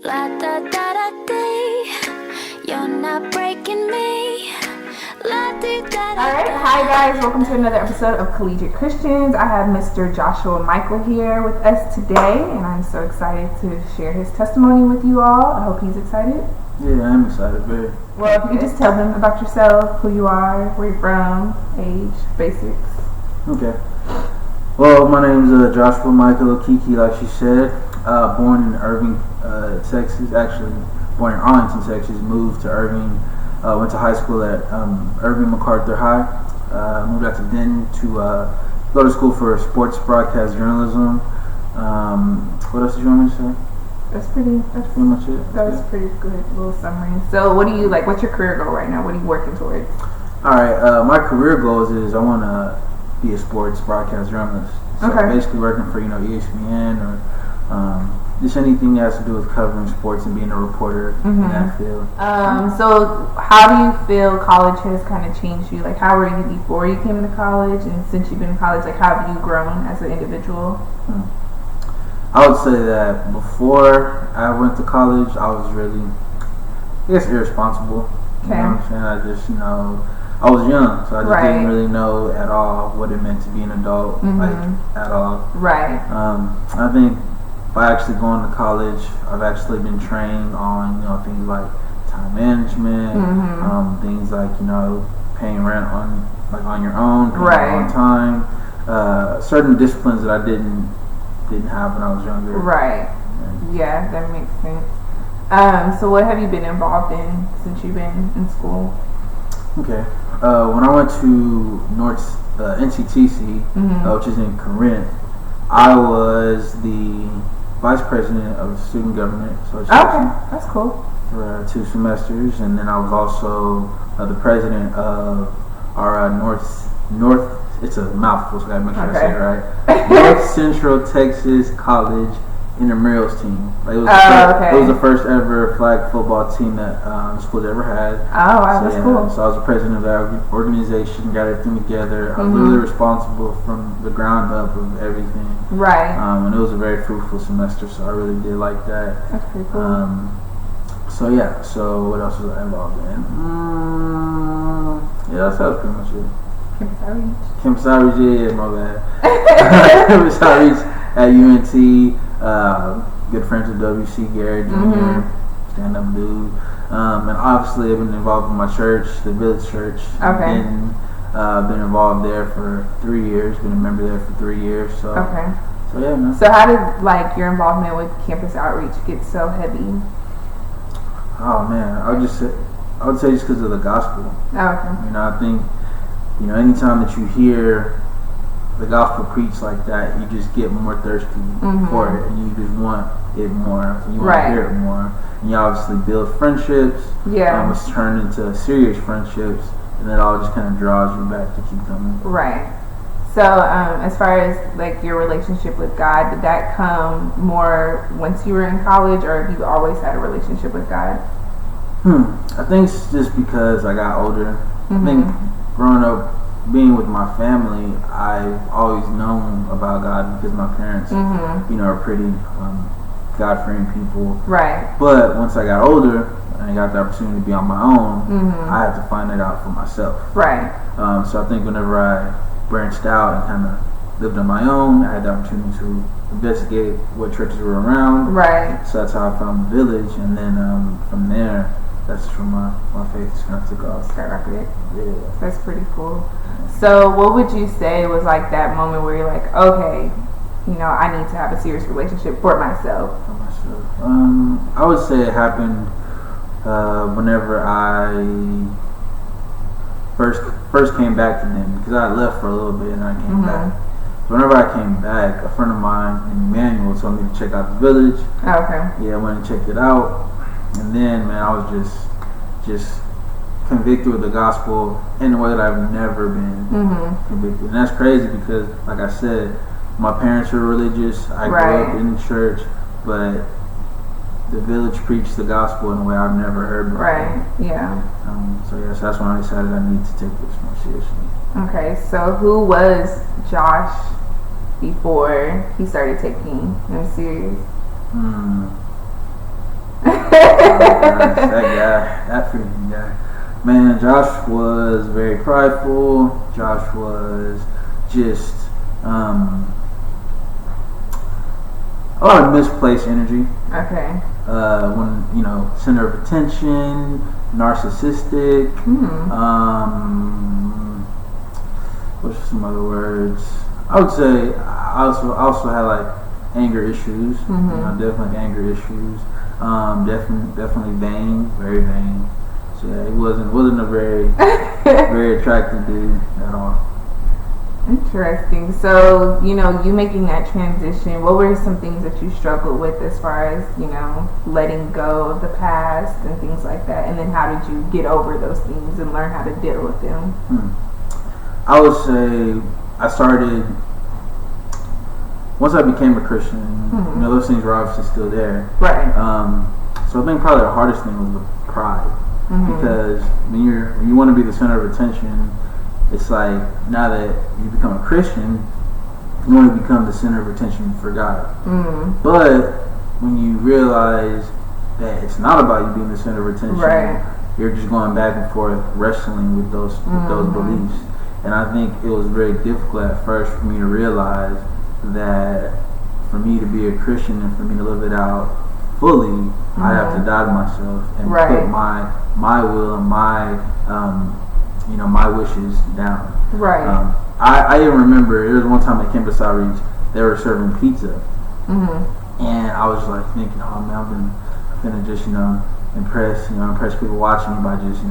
La da da da dee. You're not breaking me. La dee da da. Alright, hi guys, welcome to another episode of Collegiate Christians. I have Mr. Joshua Michael here with us today, and I'm so excited to share his testimony with you all. I hope he's excited. Yeah, I'm excited, very. Well, if you could just tell them about yourself, who you are, where you're from, age, basics. Okay. Well, my name is Joshua Michael Okeke, like she said. Born in Irving, Texas. Actually, born in Arlington, Texas. Moved to Irving. Went to high school at Irving MacArthur High. Moved out to Denton to go to school for sports broadcast journalism. What else did you want me to say? That's pretty much it. That was pretty good little summary. So what do you like? What's your career goal right now? What are you working towards? Alright, my career goals is I want to be a sports broadcast journalist. So basically working for ESPN or just anything that has to do with covering sports and being a reporter in that field. So how do you feel college has kind of changed you? Like, how were you before you came into college, and since you've been in college, like, how have you grown as an individual? I would say that before I went to college, I was really, I guess, irresponsible. You know what I'm saying? I just, I was young, so I just didn't really know at all what it meant to be an adult, like, at all. Right. I think by actually going to college, I've actually been trained on, things like time management, things like, paying rent on your own, paying on time, certain disciplines that I didn't have when I was younger. Right. Yeah, that makes sense. So what have you been involved in since you've been in school? Okay. When I went to NCTC, which is in Corinth, I was the vice president of student government association. Okay, that's cool. For 2 semesters, and then I was also the president of our North. It's a mouthful, so I gotta make sure I say it right. North Central Texas College intramurals team. Like, it was the first ever flag football team that the school's ever had. Oh, wow, that's cool. So I was the president of that organization, got everything together. I was really responsible from the ground up of everything. Right. And it was a very fruitful semester, so I really did like that. That's pretty cool. So what else was I involved in? That was pretty much it. Campus Outreach, yeah, my bad. Campus Outreach at UNT. Good friends with W.C. Garrett Jr., stand-up dude. And obviously I've been involved in my church, the Village Church. Been involved there for 3 years, been a member there for 3 years. So yeah, man. So how did your involvement with Campus Outreach get so heavy? Oh man, I would say just because of the gospel. I think, anytime that you hear the gospel preached like that, you just get more thirsty for it, and you just want it more. You want to hear it more. And you obviously build friendships. Yeah. It's turned into serious friendships, and it all just kind of draws you back to keep coming. Right. So, as far as your relationship with God, did that come more once you were in college, or have you always had a relationship with God? I think it's just because I got older. I think growing up, being with my family, I've always known about God because my parents, are pretty God-fearing people. Right. But once I got older and I got the opportunity to be on my own, I had to find it out for myself. Right. So I think whenever I branched out and kind of lived on my own, I had the opportunity to investigate what churches were around. Right. So that's how I found the Village, and then from there, that's when my faith just kind of took off. Skyrocketed. Yeah. That's pretty cool. So what would you say was that moment where you're like, okay, I need to have a serious relationship for myself? I would say it happened whenever I first came back to them, because I left for a little bit and I came back. So whenever I came back, a friend of mine in Emmanuel told me to check out the Village. Yeah, I went and checked it out, and then I was just convicted with the gospel in a way that I've never been convicted. And that's crazy because, like I said, my parents were religious. I grew up in the church, but the Village preached the gospel in a way I've never heard before. Right, yeah. So that's when I decided I need to take this more seriously. Okay, so who was Josh before he started taking him serious? that freaking guy. Man, Josh was very prideful. Josh was just a lot of misplaced energy. Okay. When center of attention, narcissistic. What's some other words? I would say I also had like anger issues. Definitely anger issues. Definitely vain, very vain. So yeah, it wasn't a very very attractive dude at all. Interesting. So, you making that transition, what were some things that you struggled with as far as, letting go of the past and things like that? And then how did you get over those things and learn how to deal with them? I would say I started, once I became a Christian, those things were obviously still there. Right. So I think probably the hardest thing was the pride. Because when you want to be the center of attention, it's like now that you become a Christian, you want to become the center of attention for God. But when you realize that it's not about you being the center of attention, you're just going back and forth wrestling with those beliefs. And I think it was very difficult at first for me to realize that for me to be a Christian and for me to live it out fully, I have to die to myself and put my will and my my wishes down. Right. I even remember there was one time I came to South they were serving pizza, and I was like thinking, oh man, I'm gonna just impress people watching me by just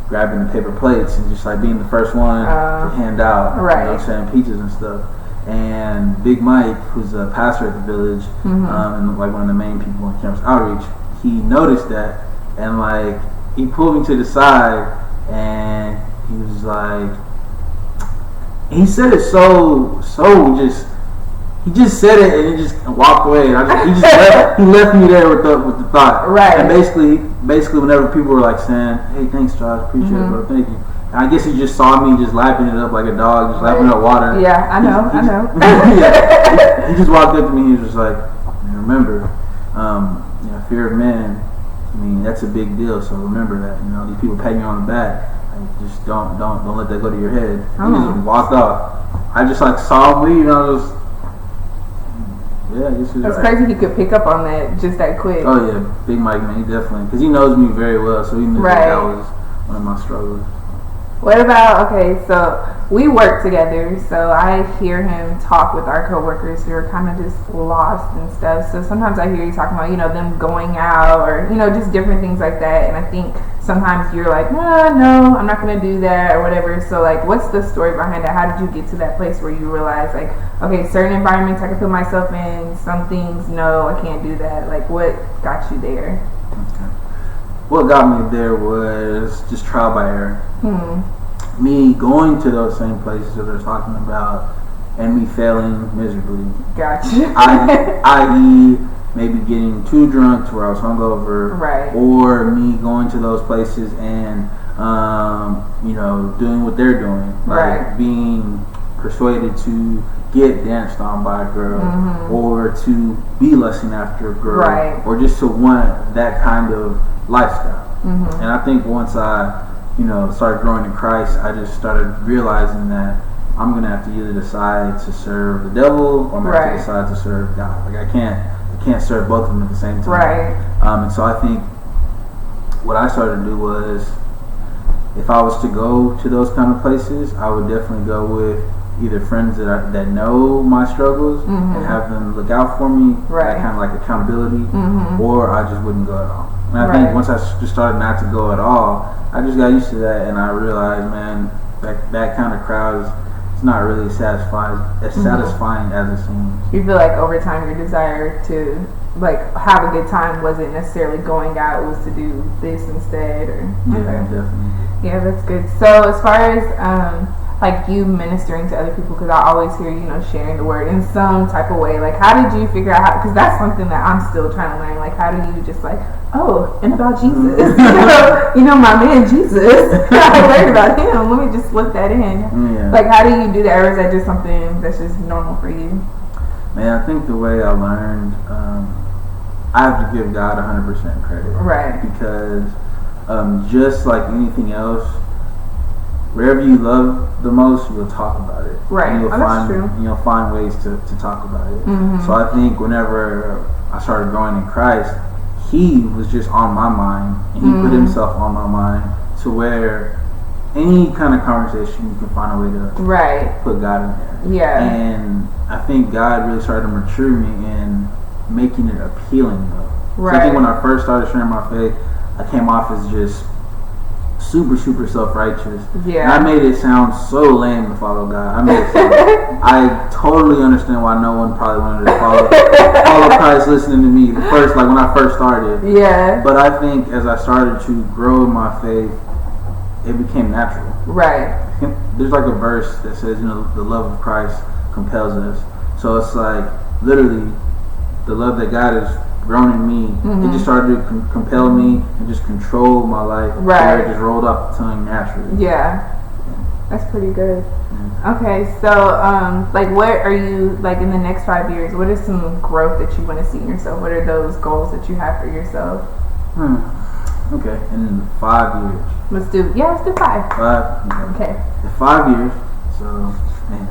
grabbing the paper plates and just like being the first one to hand out, saying pizzas and stuff. And Big Mike, who's a pastor at the village, and like one of the main people in campus outreach, he noticed that and like he pulled me to the side and he was like, he said it so just. He just said it and he just walked away. And he left me there with the thought. Right. And basically, whenever people were like saying, "Hey, thanks, Josh, appreciate it, bro, thank you." And I guess he just saw me just lapping it up like a dog, just lapping up water. Yeah, I know. He just walked up to me. He was just like, "Remember, fear of man. I mean, that's a big deal. So remember that. These people pat you on the back. Like, just don't let that go to your head." He just walked off. I just like saw him leave, and I was. Yeah, that's crazy. He could pick up on that just that quick. Oh yeah, Big Mike, man, he definitely, because he knows me very well, so he knew that was one of my struggles. What about, so we work together, so I hear him talk with our coworkers who are kind of just lost and stuff. So sometimes I hear you talking about, them going out or, just different things like that. And I think sometimes you're like, no, I'm not going to do that or whatever. So like, what's the story behind that? How did you get to that place where you realize like, okay, certain environments I can put myself in, some things, no, I can't do that. Like what got you there? Okay. What got me there was just trial by error. Me going to those same places that they're talking about and me failing miserably. Gotcha. I.e. maybe getting too drunk to where I was hungover. Right. Or me going to those places and, doing what they're doing. Like being persuaded to get danced on by a girl or to be lusting after a girl or just to want that kind of lifestyle. And I think once I started growing in Christ, I just started realizing that I'm going to have to either decide to serve the devil or I'm going to have to decide to serve God. Like I can't serve both of them at the same time. And so I think what I started to do was, if I was to go to those kind of places, I would definitely go with either friends that know my struggles and have them look out for me, that kind of like accountability, or I just wouldn't go at all. And I think once I just started not to go at all, I just got used to that, and I realized, man, that kind of crowd is not really satisfying as it seems. You feel like over time your desire to like have a good time wasn't necessarily going out, it was to do this instead, or definitely. Yeah, that's good. So as far as like you ministering to other people, because I always hear sharing the word in some type of way, like how did you figure out how, because that's something that I'm still trying to learn, like how do you just like, and about Jesus, my man Jesus, I learned about him, let me just slip that in. Like how do you do that, or is that just something that's just normal for you? Man, I think the way I learned I have to give God 100% credit. Right. Because just like anything else, wherever you love the most, you'll talk about it. Right. And That's true. you'll find ways to talk about it. Mm-hmm. So I think whenever I started growing in Christ, He was just on my mind, and He put Himself on my mind to where any kind of conversation you can find a way to put God in there. Yeah. And I think God really started to mature me in making it appealing though. Right. So I think when I first started sharing my faith, I came off as just super self-righteous. Yeah. And I made it sound so lame to follow God. I made it sound I totally understand why no one probably wanted to follow Christ listening to me first, like when I first started. Yeah. But I think as I started to grow in my faith, it became natural. Right. There's like a verse that says, the love of Christ compels us. So it's like literally the love that God has grown in me, it just started to compel me and just control my life. Right. It just rolled off the tongue naturally. Yeah. That's pretty good. Yeah. Okay, so like what are you, like in the next 5 years, what is some growth that you want to see in yourself? What are those goals that you have for yourself? Okay, in 5 years. Let's do 5. 5. Okay. In 5 years. So, man,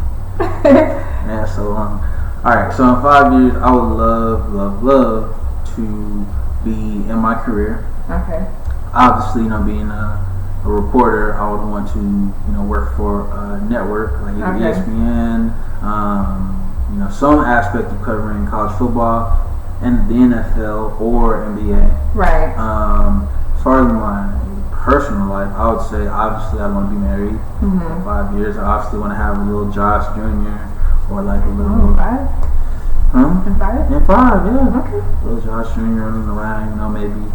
that's so long. All right, so in 5 years, I would love to be in my career. Okay. Obviously, being a reporter, I would want to, work for a network like ESPN. Some aspect of covering college football and the NFL or NBA. Right. As far as my personal life, I would say obviously I want to be married in 5 years. I obviously want to have a little Josh Jr. or like a little 5? Huh? In 5? In 5, yeah. Okay. Little Josh Jr. running around, maybe.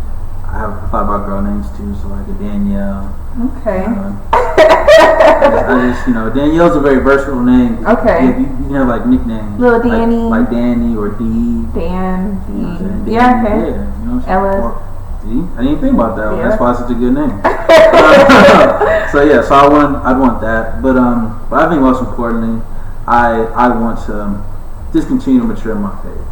I thought about girl names too, so like a Danielle. Okay. I just, Danielle's a very versatile name. Okay. You have like nicknames. Little Danny. Like Danny or Dee. Dan. You know what I'm saying? D. Yeah, okay. Yeah, you know what I'm saying? Ella. See? I didn't even think about that one. Yeah. That's why it's such a good name. So I'd want that. But I think most importantly, I want to just continue to mature in my faith.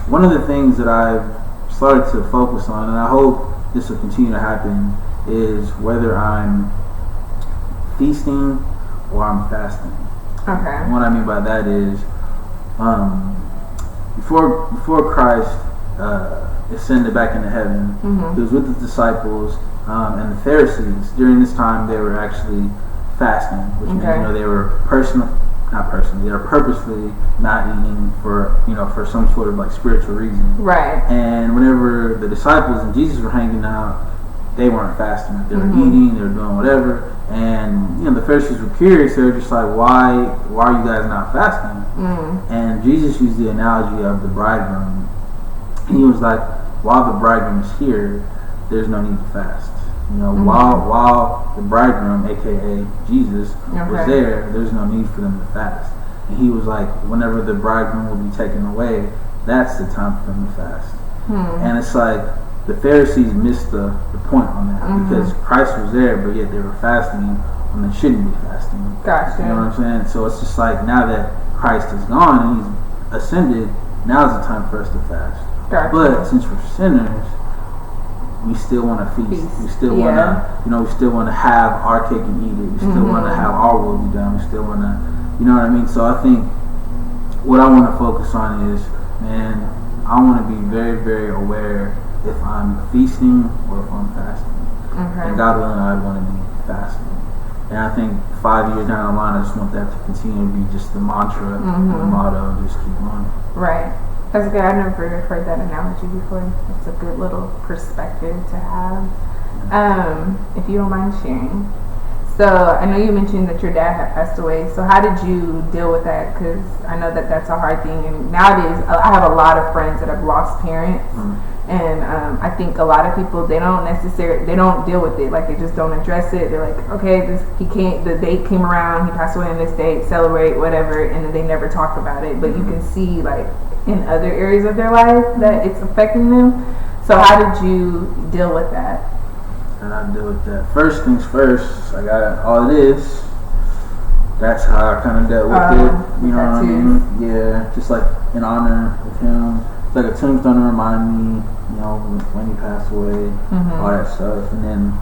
One of the things that I've started to focus on, and I hope this will continue to happen, is whether I'm feasting or I'm fasting. Okay. And what I mean by that is, before Christ ascended back into heaven, he was with the disciples and the Pharisees. During this time, they were actually fasting, which means they were they were purposely not eating for some sort of like spiritual reason. Right. And whenever the disciples and Jesus were hanging out, they weren't fasting. They were eating, they were doing whatever. And the Pharisees were curious. They were just like, why are you guys not fasting? And Jesus used the analogy of the bridegroom. And he was like, while the bridegroom is here, there's no need to fast. While the bridegroom, aka Jesus, was there, there's no need for them to fast. And he was like, whenever the bridegroom will be taken away, that's the time for them to fast. And it's like the Pharisees missed the point on that because Christ was there, but yet they were fasting when they shouldn't be fasting. Gotcha. You know what I'm saying? So it's just like now that Christ is gone and he's ascended, now's the time for us to fast. Gotcha. But since we're sinners, we still want to feast. We still want to, we still want to have our cake and eat it. We still want to have our will be done. We still want to, you know what I mean? So I think what I want to focus on is, man, I want to be very, very aware if I'm feasting or if I'm fasting. And God willing, I want to be fasting. And I think 5 years down the line, I just want that to continue to be just the mantra, the motto, just keep going. Right. That's good. I've never heard that analogy before. It's a good little perspective to have. If you don't mind sharing. So I know you mentioned that your dad had passed away. So how did you deal with that? Because I know that that's a hard thing. And nowadays, I have a lot of friends that have lost parents. And I think a lot of people, they don't deal with it. Like they just don't address it. They're like, okay, the date came around, he passed away on this date, celebrate, whatever, and then they never talk about it. But you can see like in other areas of their life that it's affecting them. So how did you deal with that? How I deal with that? First things first, I got all it is. That's how I kind of dealt with it. You know what I mean? Yeah, just like in honor of him. it's like a tombstone to remind me, when he passed away, all that stuff, and then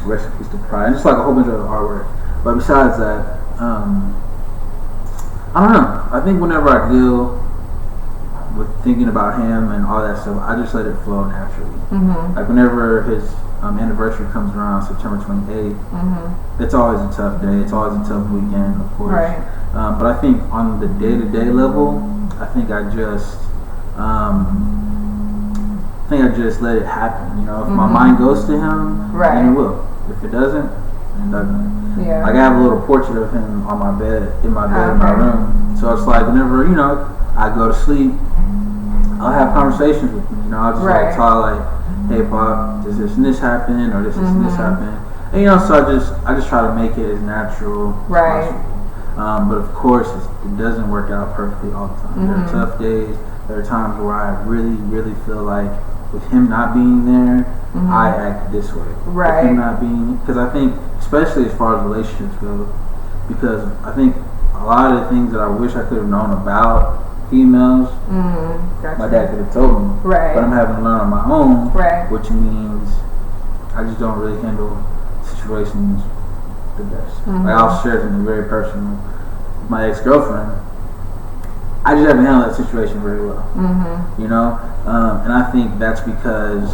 rest in peace to Pride, and just like a whole bunch of artwork. But besides that, I don't know. I think whenever I deal with thinking about him and all that stuff, I just let it flow naturally. Like whenever his anniversary comes around, September 28th, it's always a tough day. It's always a tough weekend, of course. Right. But I think on the day-to-day level, I think I just let it happen. If my mind goes to him, then it will. If it doesn't, then it doesn't. Yeah. Like I have a little portrait of him on my bed, in my room. So it's like whenever I go to sleep, I'll have conversations with him. I'll just like talk like, "Hey, Pop, does this and this happen, or this and this happen?" And so I just try to make it as natural as possible. But of course, it doesn't work out perfectly all the time. There are tough days. There are times where I really, really feel like with him not being there, I act this way. Right. With him not being, because I think, especially as far as relationships go, because I think a lot of the things that I wish I could have known about females, my dad could have told me. Right. But I'm having to learn on my own, Right. which means I just don't really handle situations the best. Like I'll share something very personal with my ex-girlfriend. I just haven't handled that situation very well. And I think that's because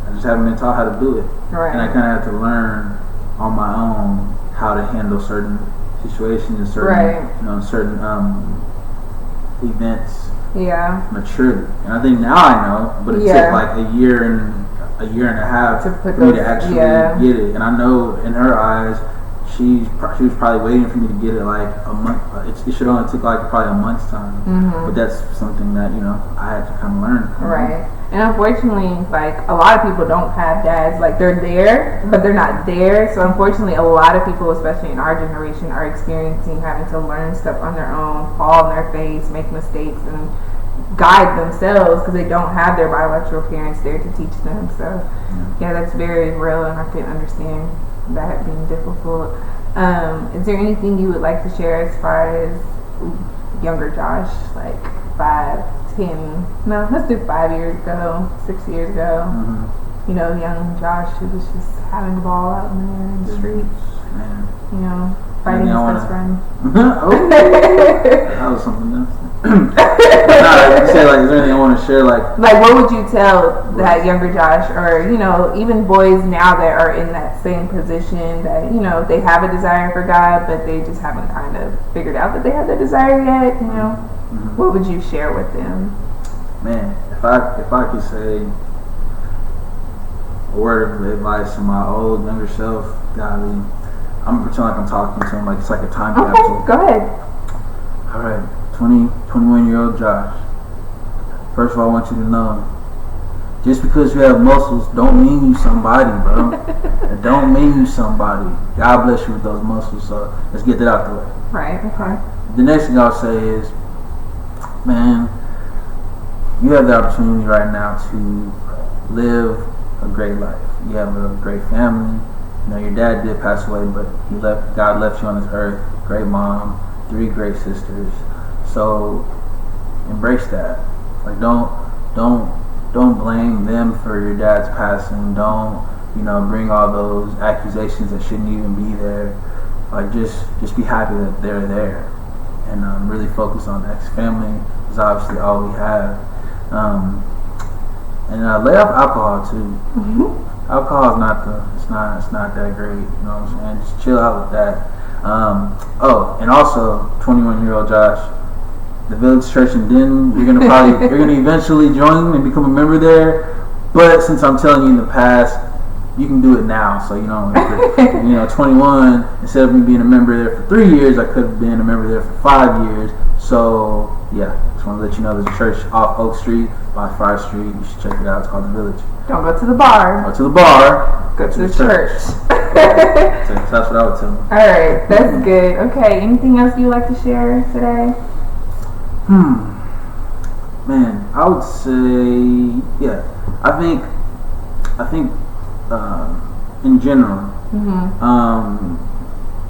I just haven't been taught how to do it. Right. And I kind of have to learn on my own how to handle certain situations and certain events maturely. And I think now I know, but it took like a year and a half for me to actually get it. And I know in her eyes, she was probably waiting for me to get it like a month. It should only take like probably a month's time. But that's something that I had to kind of learn. Right. And unfortunately, like a lot of people don't have dads. Like they're there, but they're not there. So unfortunately, a lot of people, especially in our generation, are experiencing having to learn stuff on their own, fall on their face, make mistakes, and guide themselves because they don't have their biological parents there to teach them. So yeah, that's very real, and I can understand that being difficult. Is there anything you would like to share as far as younger Josh, like 5, 10, no, let's do 5 years ago, 6 years ago, young Josh who was just having the ball out in there in the streets, fighting his best friend. That was something else. You say, like, is there anything I want to share? Like what would you tell that younger Josh, or even boys now that are in that same position that they have a desire for God, but they just haven't kind of figured out that they have the desire yet? What would you share with them? Man, if I could say a word of advice to my old younger self, golly, I'm gonna pretend like I'm talking to him like it's like a time capsule. Okay, go ahead. All right, 21-year-old Josh. First of all, I want you to know, just because you have muscles don't mean you somebody, bro. It don't mean you somebody. God bless you with those muscles, so let's get that out the way. Right, okay. The next thing I'll say is, man, you have the opportunity right now to live a great life. You have a great family. Your dad did pass away, but God left you on this earth. Great mom, 3 great sisters. So embrace that. Like don't blame them for your dad's passing. Don't bring all those accusations that shouldn't even be there. Like just be happy that they're there, and really focus on X. Family is obviously all we have. And lay off alcohol too. Alcohol is it's not that great. You know what I'm saying? Just chill out with that. And also 21-year-old Josh, the Village Church in Denton, you're gonna eventually join and become a member there. But since I'm telling you in the past, you can do it now. So 21, instead of me being a member there for 3 years, I could have been a member there for 5 years. So yeah, just want to let you know there's a church off Oak Street by Fry Street. You should check it out. It's called the Village. Don't go to the bar. Go to the bar. Go to the church. That's what I would tell them. Alright, that's good. Okay, anything else you'd like to share today? Man, I would say, I think in general,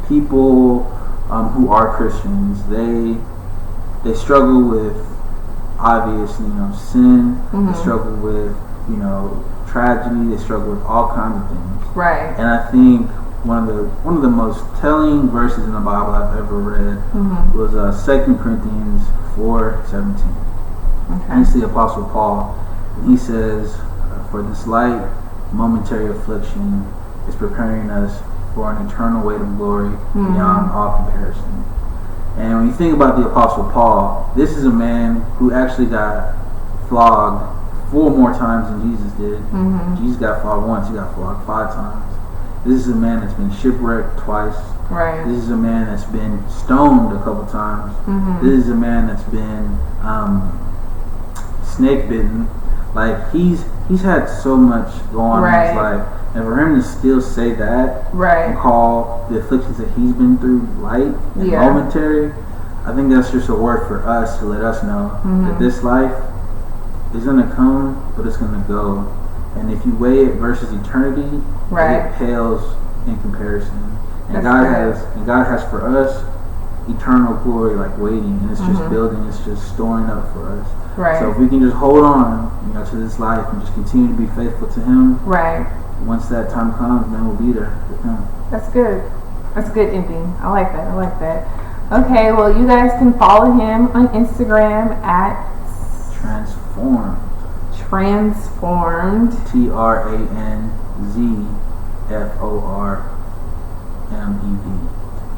people who are Christians, they struggle with obviously, sin. They struggle with, tragedy. They struggle with all kinds of things. Right. And I think one of the most telling verses in the Bible I've ever read was 2 Corinthians 4:17. Okay. And it's the Apostle Paul. And he says, "For this light, momentary affliction is preparing us for an eternal weight of glory beyond all comparison." And when you think about the Apostle Paul, this is a man who actually got flogged 4 more times than Jesus did. Jesus got flogged once, he got flogged 5 times. This is a man that's been shipwrecked twice. Right. This is a man that's been stoned a couple times. This is a man that's been snake bitten. Like he's had so much going on in his life, and for him to still say that and call the afflictions that he's been through light and momentary, I think that's just a word for us to let us know that this life is gonna come, but it's gonna go. And if you weigh it versus eternity, it pales in comparison. And God has for us eternal glory, like waiting, and it's just building, it's just storing up for us. Right. So if we can just hold on, to this life and just continue to be faithful to Him. Right. Once that time comes, then we'll be there with Him. That's good. That's a good ending. I like that. Okay, well, you guys can follow him on Instagram at Transformed. TRANSFORMED.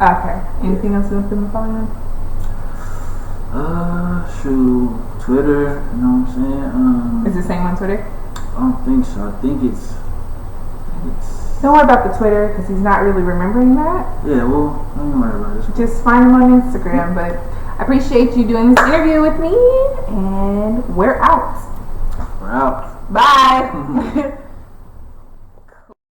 Okay. Anything else you want them to follow him? Twitter, you know what I'm saying? Is it the same on Twitter? I don't think so. I think it's Don't worry about the Twitter because he's not really remembering that. Yeah, well, don't worry about it. Just find him on Instagram. But I appreciate you doing this interview with me, and we're out. We're out. Bye.